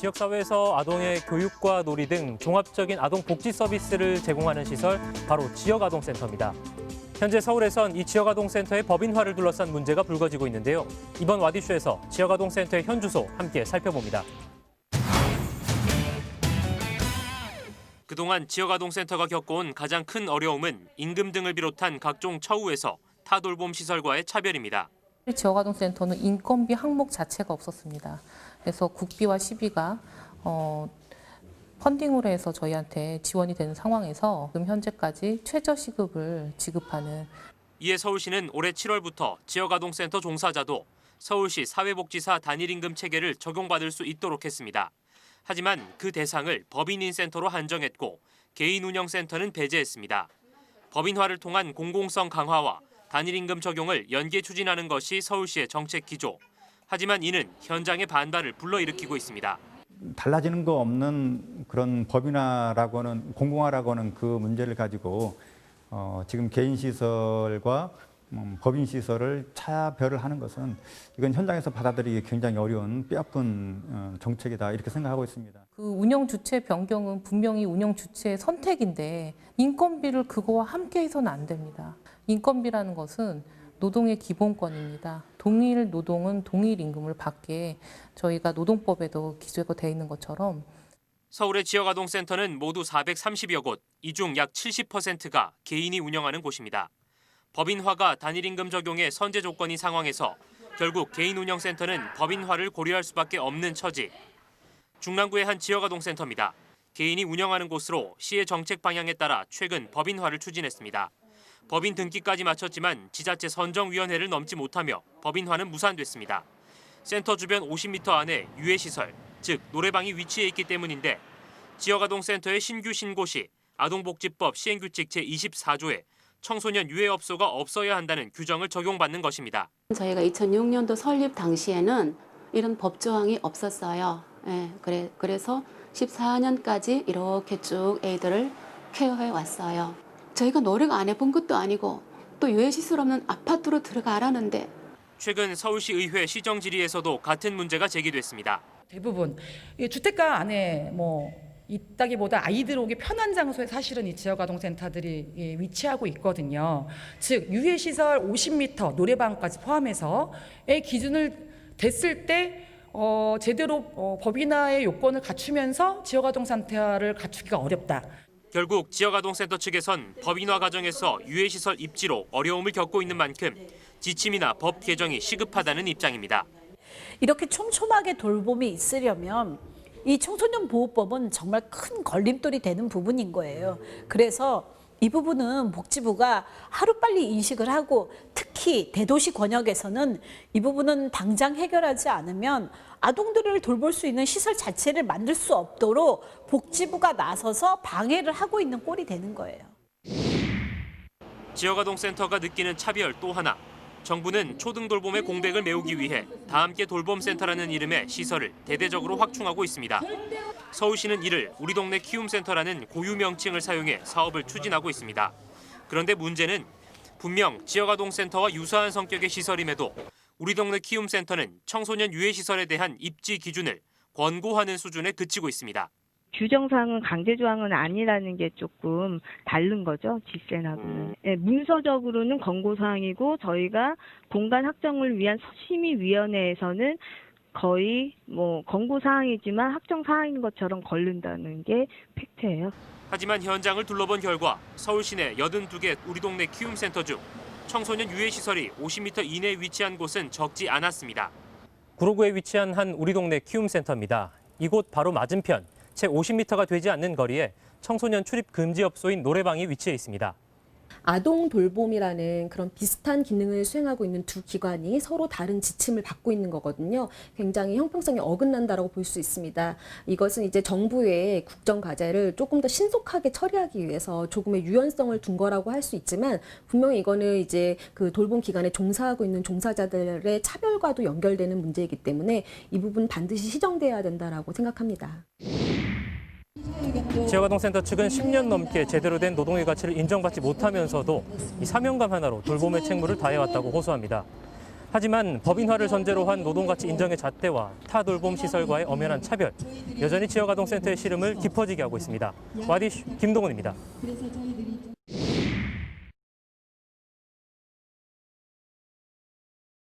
지역사회에서 아동의 교육과 놀이 등 종합적인 아동 복지 서비스를 제공하는 시설, 바로 지역아동센터입니다. 현재 서울에선 이 지역아동센터의 법인화를 둘러싼 문제가 불거지고 있는데요. 이번 와디쇼에서 지역아동센터의 현주소 함께 살펴봅니다. 그동안 지역아동센터가 겪어온 가장 큰 어려움은 임금 등을 비롯한 각종 처우에서 타돌봄 시설과의 차별입니다. 지역아동센터는 인건비 항목 자체가 없었습니다. 그래서 국비와 시비가 펀딩으로 해서 저희한테 지원이 되는 상황에서 지금 현재까지 최저시급을 지급하는. 이에 서울시는 올해 7월부터 지역아동센터 종사자도 서울시 사회복지사 단일임금 체계를 적용받을 수 있도록 했습니다. 하지만 그 대상을 법인인센터로 한정했고 개인 운영센터는 배제했습니다. 법인화를 통한 공공성 강화와 단일임금 적용을 연계 추진하는 것이 서울시의 정책 기조. 하지만 이는 현장의 반발을 불러일으키고 있습니다. 달라지는 거 없는 그런 법인화라고는 공공화라고는 그 문제를 가지고 지금 개인 시설과 법인 시설을 차별을 하는 것은 이건 현장에서 받아들이기 굉장히 어려운 뼈아픈 정책이다 이렇게 생각하고 있습니다. 그 운영 주체 변경은 분명히 운영 주체의 선택인데 인건비를 그거와 함께해서는 안 됩니다. 인건비라는 것은 노동의 기본권입니다. 동일 노동은 동일 임금을 받게 저희가 노동법에도 기재가 되어 있는 것처럼. 서울의 지역아동센터는 모두 430여 곳, 이 중 약 70%가 개인이 운영하는 곳입니다. 법인화가 단일임금 적용의 선제 조건인 상황에서 결국 개인 운영센터는 법인화를 고려할 수밖에 없는 처지. 중랑구의 한 지역아동센터입니다. 개인이 운영하는 곳으로 시의 정책 방향에 따라 최근 법인화를 추진했습니다. 법인 등기까지 마쳤지만 지자체 선정위원회를 넘지 못하며 법인화는 무산됐습니다. 센터 주변 50m 안에 유해시설, 즉 노래방이 위치해 있기 때문인데 지역아동센터의 신규 신고시 아동복지법 시행규칙 제24조에 청소년 유해업소가 없어야 한다는 규정을 적용받는 것입니다. 저희가 2006년도 설립 당시에는 이런 법조항이 없었어요. 그래서 14년까지 이렇게 쭉 애들을 케어해 왔어요. 저희가 노력 안 해본 것도 아니고 또 유해시설 없는 아파트로 들어가라는데. 최근 서울시의회 시정질의에서도 같은 문제가 제기됐습니다. 대부분 주택가 안에 있다기보다 아이들 오기 편한 장소에 사실은 이 지역아동센터들이 위치하고 있거든요. 즉 유해시설 50m 노래방까지 포함해서의 기준을 됐을 때 제대로 법인화의 요건을 갖추면서 지역아동센터를 갖추기가 어렵다. 결국 지역아동센터 측에선 법인화 과정에서 유해시설 입지로 어려움을 겪고 있는 만큼 지침이나 법 개정이 시급하다는 입장입니다. 이렇게 촘촘하게 돌봄이 있으려면 이 청소년보호법은 정말 큰 걸림돌이 되는 부분인 거예요. 그래서 이 부분은 복지부가 하루빨리 인식을 하고 특히 대도시 권역에서는 이 부분은 당장 해결하지 않으면 아동들을 돌볼 수 있는 시설 자체를 만들 수 없도록 복지부가 나서서 방해를 하고 있는 꼴이 되는 거예요. 지역아동센터가 느끼는 차별 또 하나. 정부는 초등돌봄의 공백을 메우기 위해 다함께 돌봄센터라는 이름의 시설을 대대적으로 확충하고 있습니다. 서울시는 이를 우리 동네 키움센터라는 고유 명칭을 사용해 사업을 추진하고 있습니다. 그런데 문제는 분명 지역아동센터와 유사한 성격의 시설임에도 우리 동네 키움센터는 청소년 유해시설에 대한 입지 기준을 권고하는 수준에 그치고 있습니다. 규정상은 강제조항은 아니라는 게 조금 다른 거죠, 지센하고는. 문서적으로는 권고사항이고 저희가 공간 확정을 위한 심의위원회에서는 거의 권고사항이지만 확정사항인 것처럼 거른다는 게 팩트예요. 하지만 현장을 둘러본 결과 서울시 내 82개 우리 동네 키움센터 중 청소년 유해시설이 50m 이내에 위치한 곳은 적지 않았습니다. 구로구에 위치한 한 우리 동네 키움센터입니다. 이곳 바로 맞은편 채 50m가 되지 않는 거리에 청소년 출입 금지업소인 노래방이 위치해 있습니다. 아동 돌봄이라는 그런 비슷한 기능을 수행하고 있는 두 기관이 서로 다른 지침을 받고 있는 거거든요. 굉장히 형평성이 어긋난다라고 볼 수 있습니다. 이것은 이제 정부의 국정 과제를 조금 더 신속하게 처리하기 위해서 조금의 유연성을 둔 거라고 할 수 있지만 분명히 이거는 이제 그 돌봄 기관에 종사하고 있는 종사자들의 차별과도 연결되는 문제이기 때문에 이 부분 반드시 시정돼야 된다라고 생각합니다. 지역아동센터 측은 10년 넘게 제대로 된 노동의 가치를 인정받지 못하면서도 이 사명감 하나로 돌봄의 책무를 다해왔다고 호소합니다. 하지만 법인화를 전제로 한 노동가치 인정의 잣대와 타 돌봄 시설과의 엄연한 차별, 여전히 지역아동센터의 시름을 깊어지게 하고 있습니다. 와디슈 김동훈입니다.